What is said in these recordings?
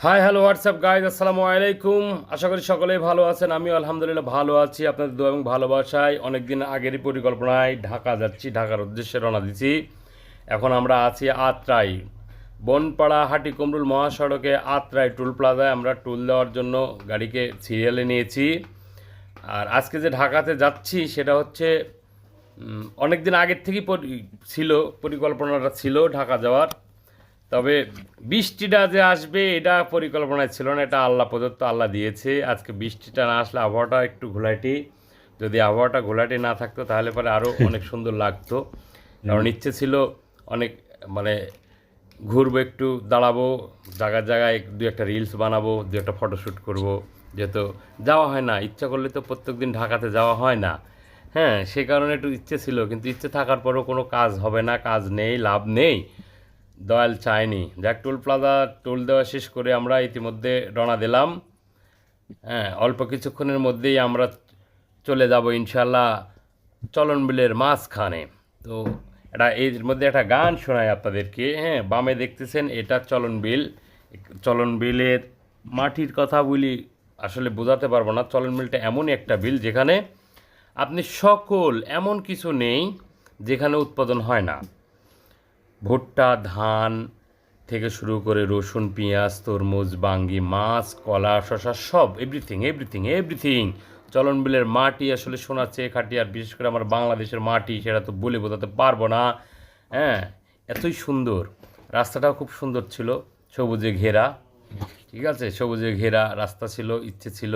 Hi hello WhatsApp guys, আসসালামু আলাইকুম। আশা করি সকলেই ভালো আছেন। আমিও আলহামদুলিল্লাহ ভালো আছি। আপনাদের দোয়া এবং ভালোবাসায় অনেকদিন আগেরই পরিকল্পনায় ঢাকা যাচ্ছি, ঢাকার উদ্দেশ্যে রওনা দিছি। এখন আমরা আছি আত্রাই, বনপাড়া হাটিকুমরুল মহাসড়কে আত্রাই টুল প্লাজায়। আমরা টুল দেওয়ার জন্য গাড়িকে সিরিয়ালে নিয়েছি। আর আজকে যে ঢাকাতে যাচ্ছি সেটা হচ্ছে অনেক দিন আগের থেকেই ছিল, পরিকল্পনাটা ছিল ঢাকা যাওয়ার। তবে বৃষ্টিটা যে আসবে এটা পরিকল্পনায় ছিল না, এটা আল্লাহ প্রদত্ত, আল্লাহ দিয়েছে। আজকে বৃষ্টিটা না আসলে আবহাওয়াটা একটু ঘোলাটে, যদি আবহাওয়াটা ঘোলাটে না থাকতো তাহলে পরে আরও অনেক সুন্দর লাগতো। কারণ ইচ্ছে ছিল অনেক, মানে ঘুরবো, একটু দাঁড়াবো জায়গায় জায়গায়, দু একটা রিলস বানাবো, দু একটা ফটোশ্যুট করবো। যেহেতু যাওয়া হয় না, ইচ্ছা করলে তো প্রত্যেক দিন ঢাকাতে যাওয়া হয় না। হ্যাঁ, সে কারণে একটু ইচ্ছে ছিল, কিন্তু ইচ্ছে থাকার পরেও কোনো কাজ হবে না, কাজ নেই, লাভ নেই, দয়াল চায়নি। যাক, টোল প্লাজা টোল দেওয়া শেষ করে আমরা ইতিমধ্যে রওনা দিলাম। হ্যাঁ, অল্প কিছুক্ষণের মধ্যেই আমরা চলে যাব ইনশাল্লাহ চলন বিলের মাঝখানে। তো এর মধ্যে একটা গান শোনাই আপনাদেরকে। হ্যাঁ, বামে দেখতেছেন এটা চলন বিল। চলন বিলের মাটির কথা বলি, আসলে বোঝাতে পারবো না। চলন বিলটা এমনই একটা বিল যেখানে আপনি সকল, এমন কিছু নেই যেখানে উৎপাদন হয় না। ভুট্টা, ধান থেকে শুরু করে রসুন, পেঁয়াজ, তরমুজ, বাঙ্গি, মাছ, কলা, শশা, সব এভরিথিং এভরিথিং এভরিথিং। চলন বিলের মাটি আসলে সোনার চেয়ে খাঁটি, আর বিশেষ করে আমার বাংলাদেশের মাটি, সেটা তো বলে বোঝাতে পারবো না। হ্যাঁ, এতই সুন্দর, রাস্তাটাও খুব সুন্দর ছিল, সবুজে ঘেরা। ঠিক আছে, সবুজে ঘেরা রাস্তা ছিল। ইচ্ছে ছিল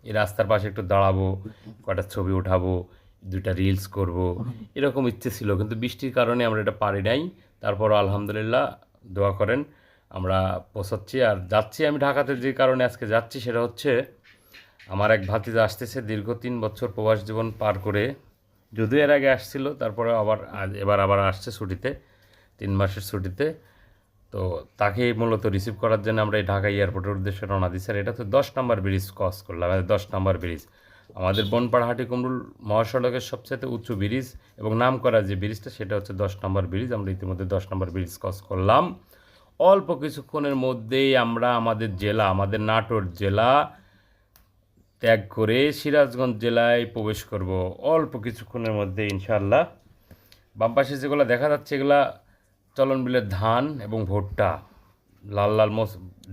এই রাস্তার পাশে একটু দাঁড়াবো, কটা ছবি উঠাবো, দুইটা রিলস করব, এরকম ইচ্ছে ছিল। কিন্তু বৃষ্টির কারণে আমরা এটা পারি নাই। তারপরও আলহামদুলিল্লাহ, দোয়া করেন, আমরা পৌঁছাচ্ছি। আর যাচ্ছি আমি ঢাকাতে, যে কারণে আজকে যাচ্ছি সেটা হচ্ছে আমার এক ভাতিজা আসতেছে দীর্ঘ 3 বছর প্রবাস জীবন পার করে। যদিও এর আগে আসছিল, তারপরে এবার আবার আসছে ছুটিতে, 3 মাসের ছুটিতে। তো তাকে মূলত রিসিভ করার জন্য আমরা এই ঢাকা এয়ারপোর্টের উদ্দেশ্যে রওনা দিচ্ছি। আর এটা তো 10 নম্বর ব্রিজ ক্রস করলাম, 10 নম্বর ব্রিজ। আমাদের বনপাড়া হাটিকুমরুল মহাসড়কের সবচেয়ে উঁচু ব্রিজ এবং নাম করা যে ব্রিজটা, সেটা হচ্ছে 10 নম্বর ব্রিজ। আমরা ইতিমধ্যে 10 নম্বর ব্রিজ ক্রস করলাম। অল্প কিছুক্ষণের মধ্যেই আমরা আমাদের জেলা, আমাদের নাটোর জেলা ত্যাগ করে সিরাজগঞ্জ জেলায় প্রবেশ করব অল্প কিছুক্ষণের মধ্যে ইনশাআল্লাহ। বাম পাশে যেগুলো দেখা যাচ্ছে এগুলা চলন বিলের ধান এবং ভুট্টা। লাল লাল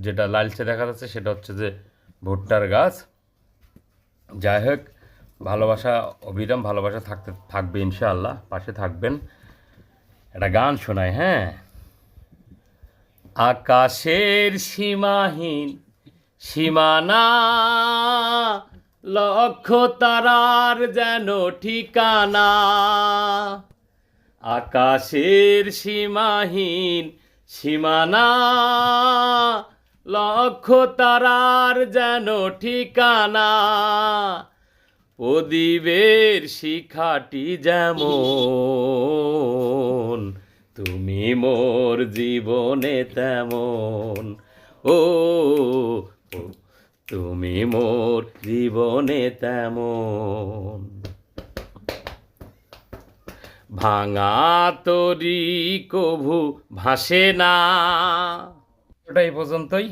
যেটা লালচে দেখা যাচ্ছে সেটা হচ্ছে যে ভুট্টার গাছ। যাই হোক, ভালোবাসা, অবিরাম ভালোবাসা থাকবে ইনশাআল্লাহ, পাশে থাকবেন। একটা গান শোনায়। হ্যাঁ, আকাশের সীমাহীন সীমানা, লক্ষ তারার যেন ঠিকানা। আকাশের সীমাহীন সীমানা, লক্ষ তারার যেন ঠিকানা। প্রদীপের শিখাটি যেমন, তুমি মোর জীবনে তেমন। ও তুমি মোর জীবনে তেমন। ভাঙা তরি কভু ভাসে না। ওটা এই পর্যন্তই।